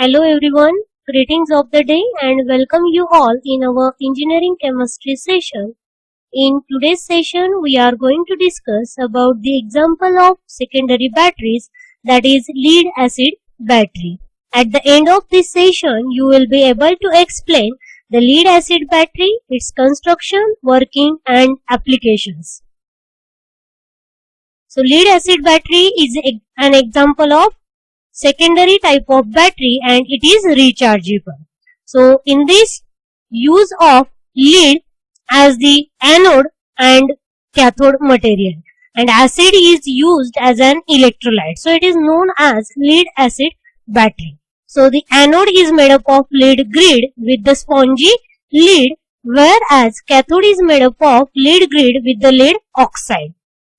Hello everyone, greetings of the day and welcome you all in our engineering chemistry session. In today's session, we are going to discuss about the example of secondary batteries, that is lead acid battery. At the end of this session, you will be able to explain the lead acid battery, its construction, working and applications. So lead acid battery is an example of secondary type of battery and it is rechargeable. So in this, use of lead as the anode and cathode material and acid is used as an electrolyte. So it is known as lead acid battery. So the anode is made up of lead grid with the spongy lead, whereas cathode is made up of lead grid with the lead oxide.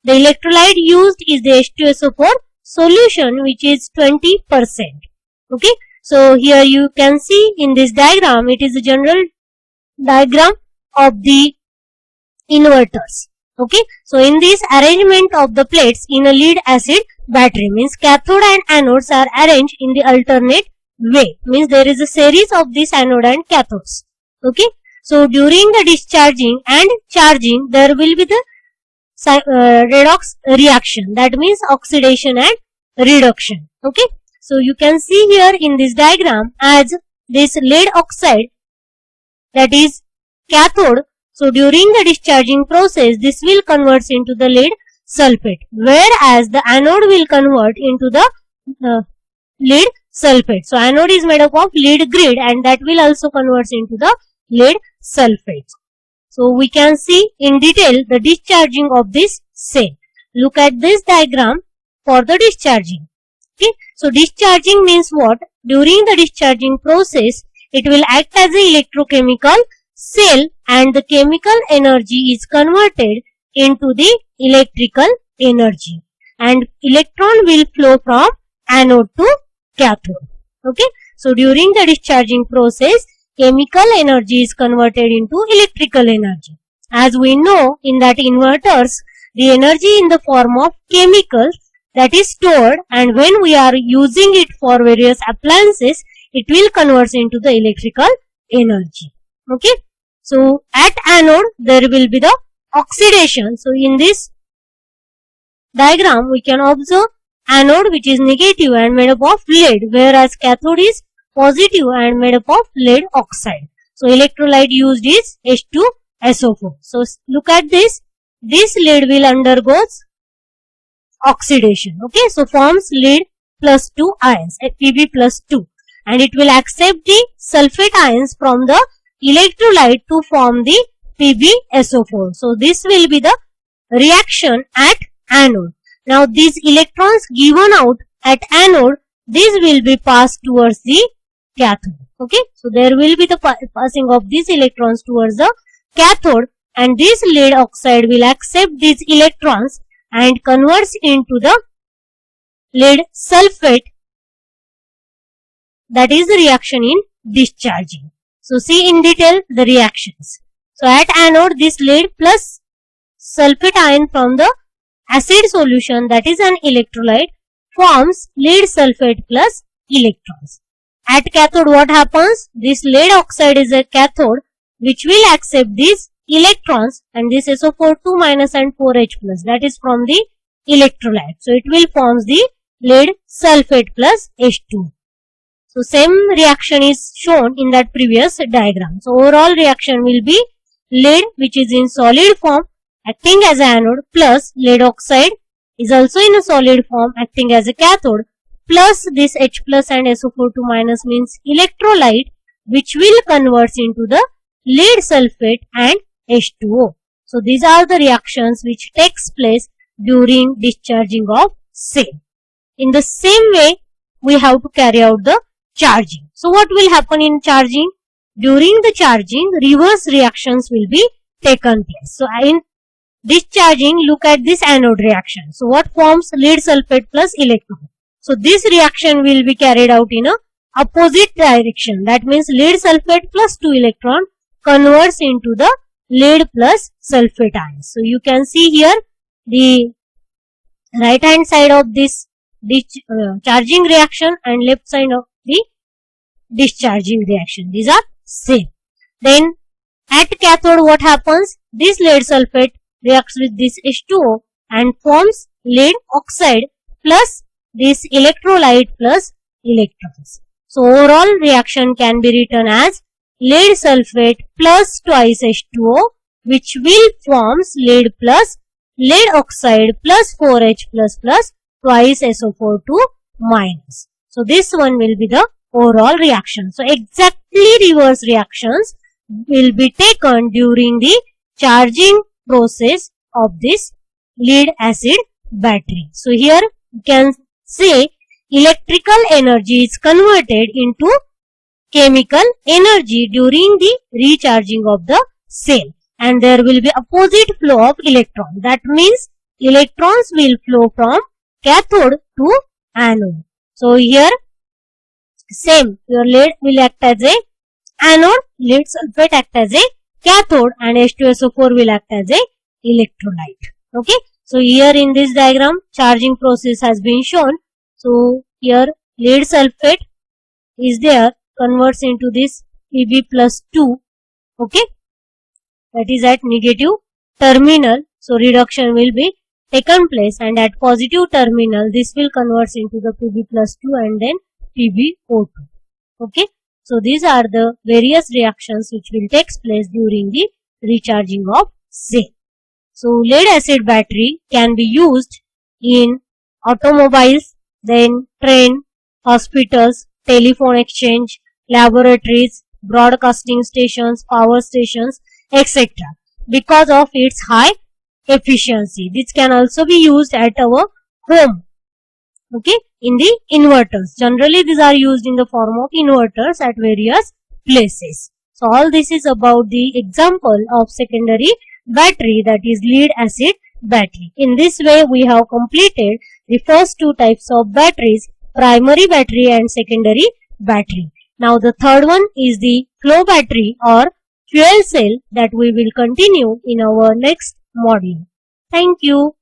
The electrolyte used is the H2SO4 solution, which is 20%. Okay, so here you can see in this diagram, it is a general diagram of the inverters. Okay, so in this arrangement of the plates in a lead acid battery, means cathode and anodes are arranged in the alternate way, means there is a series of this anode and cathodes. Okay, so during the discharging and charging, there will be the redox reaction, that means oxidation and reduction. Okay, so you can see here in this diagram, as this lead oxide, that is cathode, so during the discharging process this will convert into the lead sulfate, whereas the anode will convert into the lead sulfate. So anode is made up of lead grid and that will also convert into the lead sulfate. So we can see in detail the discharging of this cell. Look at this diagram for the discharging. Okay, so discharging means what? During the discharging process, it will act as an electrochemical cell and the chemical energy is converted into the electrical energy and electron will flow from anode to cathode. Okay, so during the discharging process, chemical energy is converted into electrical energy. As we know, in that inverters, the energy in the form of chemicals that is stored, and when we are using it for various appliances, it will convert into the electrical energy. Okay, so at anode there will be the oxidation. So in this diagram we can observe anode which is negative and made up of lead, whereas cathode is positive and made up of lead oxide. So electrolyte used is H2SO4. So look at this. This lead will undergo oxidation. Okay, so forms lead plus 2 ions, Pb plus 2, and it will accept the sulfate ions from the electrolyte to form the PbSO4. So this will be the reaction at anode. Now these electrons given out at anode, these will be passed towards the cathode. Okay, so there will be the passing of these electrons towards the cathode and this lead oxide will accept these electrons and converts into the lead sulfate, that is the reaction in discharging. So see in detail the reactions. So at anode, this lead plus sulfate ion from the acid solution, that is an electrolyte, forms lead sulfate plus electrons. At cathode what happens? This lead oxide is a cathode which will accept these electrons and this SO4 2 minus and 4H plus, that is from the electrolyte. So it will forms the lead sulfate plus H2. So same reaction is shown in that previous diagram. So overall reaction will be lead which is in solid form acting as anode plus lead oxide is also in a solid form acting as a cathode plus this H plus and SO4 2 minus means electrolyte which will convert into the lead sulfate and H2O. So these are the reactions which takes place during discharging of cell. In the same way, we have to carry out the charging. So what will happen in charging? During the charging, reverse reactions will be taken place. So in discharging, look at this anode reaction. So what forms? Lead sulfate plus electron. So this reaction will be carried out in a opposite direction. That means lead sulfate plus 2 electron converts into the lead plus sulfate ions. So you can see here the right hand side of this charging reaction and left side of the discharging reaction. These are same. Then at cathode what happens? This lead sulfate reacts with this H2O and forms lead oxide plus this electrolyte plus electrons. So overall reaction can be written as lead sulfate plus twice H2O, which will forms lead plus lead oxide plus 4H plus plus twice SO42 minus. So this one will be the overall reaction. So exactly reverse reactions will be taken during the charging process of this lead acid battery. So here you can say electrical energy is converted into chemical energy during the recharging of the cell, and there will be opposite flow of electron. That means electrons will flow from cathode to anode. So here same, your lead will act as a anode, lead sulfate act as a cathode, and H2SO4 will act as a electrolyte. Okay. So here in this diagram charging process has been shown. So here lead sulfate is there, converts into this Pb plus 2. Okay. That is at negative terminal. So reduction will be taken place, and at positive terminal this will converts into the Pb plus 2 and then PbO2. Okay. So these are the various reactions which will take place during the recharging of cell. So lead acid battery can be used in automobiles, then train, hospitals, telephone exchange, laboratories, broadcasting stations, power stations, etc. because of its high efficiency. This can also be used at our home. Okay, in the inverters. Generally these are used in the form of inverters at various places. So all this is about the example of secondary battery, that is lead acid battery. In this way we have completed the first two types of batteries, primary battery and secondary battery. Now the third one is the flow battery or fuel cell, that we will continue in our next module. Thank you.